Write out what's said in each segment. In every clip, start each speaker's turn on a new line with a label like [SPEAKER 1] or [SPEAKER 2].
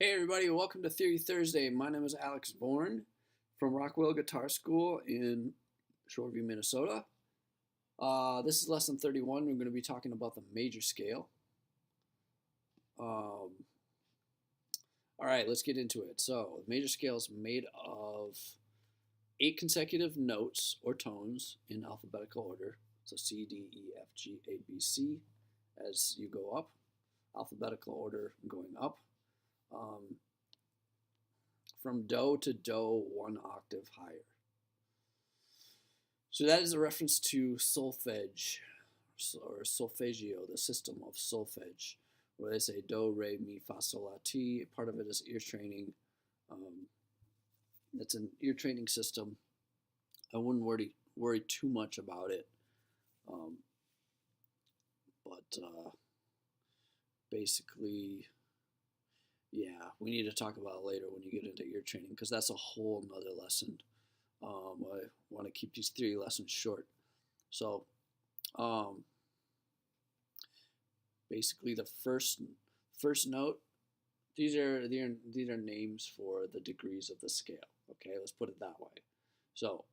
[SPEAKER 1] Hey everybody, welcome to Theory Thursday. My name is Alex Bourne from Rockwell Guitar School in Shoreview, Minnesota. This is lesson 31. We're going to be talking about the major scale. All right, let's get into it. So, the major scale is made of 8 consecutive notes or tones in alphabetical order. So C, D, E, F, G, A, B, C as you go up. Alphabetical order going up. From do to do 1 octave higher. So that is a reference to solfege or solfeggio, the system of solfege, where they say do, re, mi, fa, sol, la, ti. Part of it is ear training. It's an ear training system. I wouldn't worry too much about it. Basically, yeah, we need to talk about it later when you get into ear training, because that's a whole nother lesson. I want to keep these 3 lessons short. So, basically, the first note. These are names for the degrees of the scale. Okay, let's put it that way. So,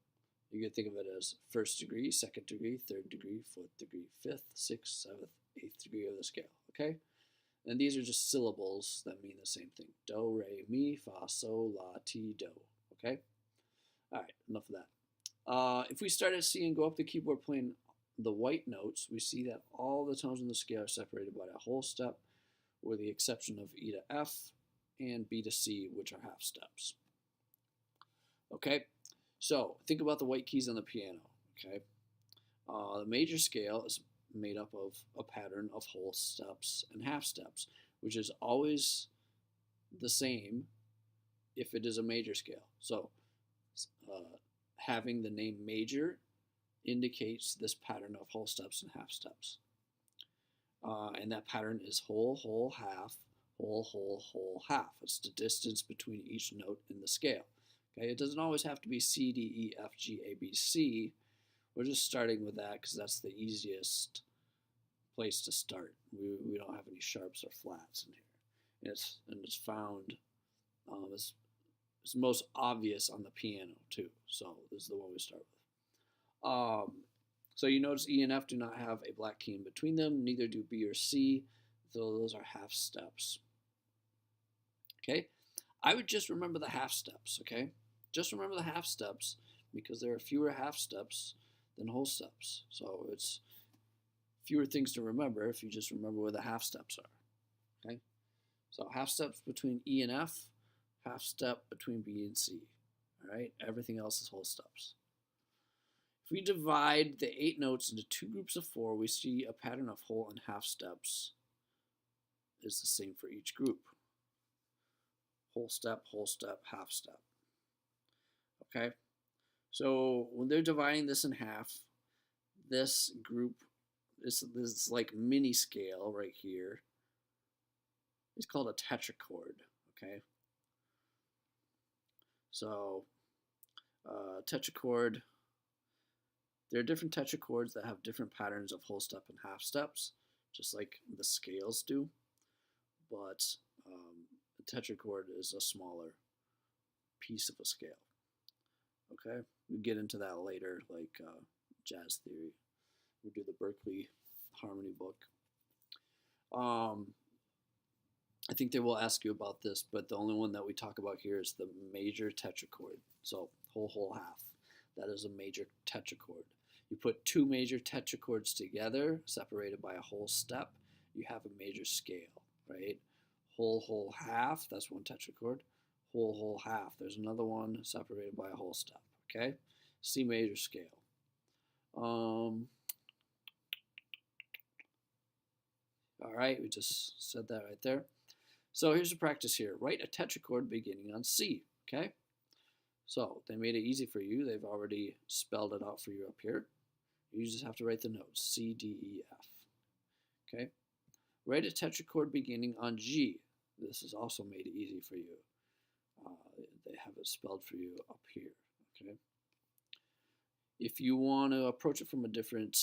[SPEAKER 1] you can think of it as first degree, second degree, third degree, fourth degree, fifth, sixth, seventh, eighth degree of the scale. Okay. And these are just syllables that mean the same thing. Do, re, mi, fa, sol, la, ti, do. Okay? All right, enough of that. If we start at C and go up the keyboard playing the white notes, we see that all the tones in the scale are separated by a whole step, with the exception of E to F and B to C, which are half steps. Okay? So, think about the white keys on the piano. Okay? The major scale is made up of a pattern of whole steps and half steps, which is always the same if it is a major scale. So having the name major indicates this pattern of whole steps and half steps. And that pattern is whole, whole, half, whole, whole, whole, half. It's the distance between each note in the scale. Okay, it doesn't always have to be C, D, E, F, G, A, B, C. We're just starting with that because that's the easiest place to start. We don't have any sharps or flats in here. And it's found, it's most obvious on the piano too. So this is the one we start with. So you notice E and F do not have a black key in between them. Neither do B or C. So those are half steps. Okay. I would just remember the half steps. Okay. Just remember the half steps because there are fewer half steps than whole steps. So it's fewer things to remember if you just remember where the half steps are. Okay? So half steps between E and F, half step between B and C. All right? Everything else is whole steps. If we divide the 8 notes into 2 groups of 4, we see a pattern of whole and half steps is the same for each group. Whole step, half step. Okay? So when they're dividing this in half, this group, this like mini scale right here, is called a tetrachord. Okay. So tetrachord, there are different tetrachords that have different patterns of whole step and half steps, just like the scales do. But a tetrachord is a smaller piece of a scale. Okay, we get into that later, like jazz theory. We do the Berkeley harmony book. I think they will ask you about this, but the only one that we talk about here is the major tetrachord. So whole, whole, half. That is a major tetrachord. You put 2 major tetrachords together, separated by a whole step, you have a major scale, right? Whole, whole, half, that's 1 tetrachord. Whole, whole, half. There's another one separated by a whole step. Okay, C major scale. All right, we just said that right there. So here's a practice here. Write a tetrachord beginning on C. Okay, so they made it easy for you. They've already spelled it out for you up here. You just have to write the notes C, D, E, F. Okay, write a tetrachord beginning on G. This is also made it easy for you. They have it spelled for you up here. Okay. If you want to approach it from a different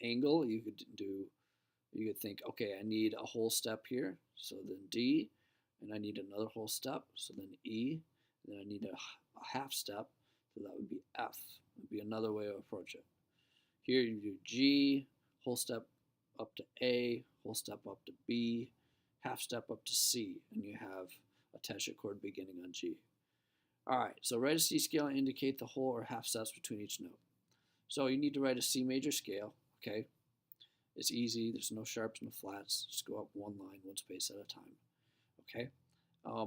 [SPEAKER 1] angle, you could think, okay, I need a whole step here. So then D, and I need another whole step, so then E, and then I need a half step, so that would be F. Would be another way to approach it. Here you do G, whole step up to A, whole step up to B, half step up to C, and you have a tangent chord beginning on G. Alright, so write a C scale and indicate the whole or half steps between each note. So you need to write a C major scale, okay? It's easy, there's no sharps, no flats, just go up one line, one space at a time, okay?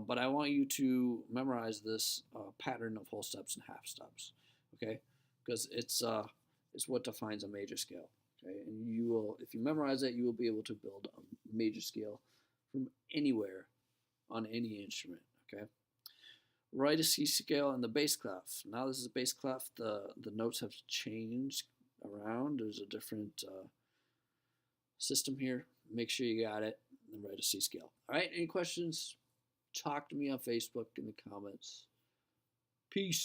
[SPEAKER 1] But I want you to memorize this pattern of whole steps and half steps, okay? Because it's what defines a major scale, okay? And you will, if you memorize it, you will be able to build a major scale from anywhere on any instrument, okay? Write a C scale in the bass clef. Now this is a bass clef. The notes have changed around. There's a different system here. Make sure you got it and write a C scale. All right, any questions? Talk to me on Facebook in the comments. Peace.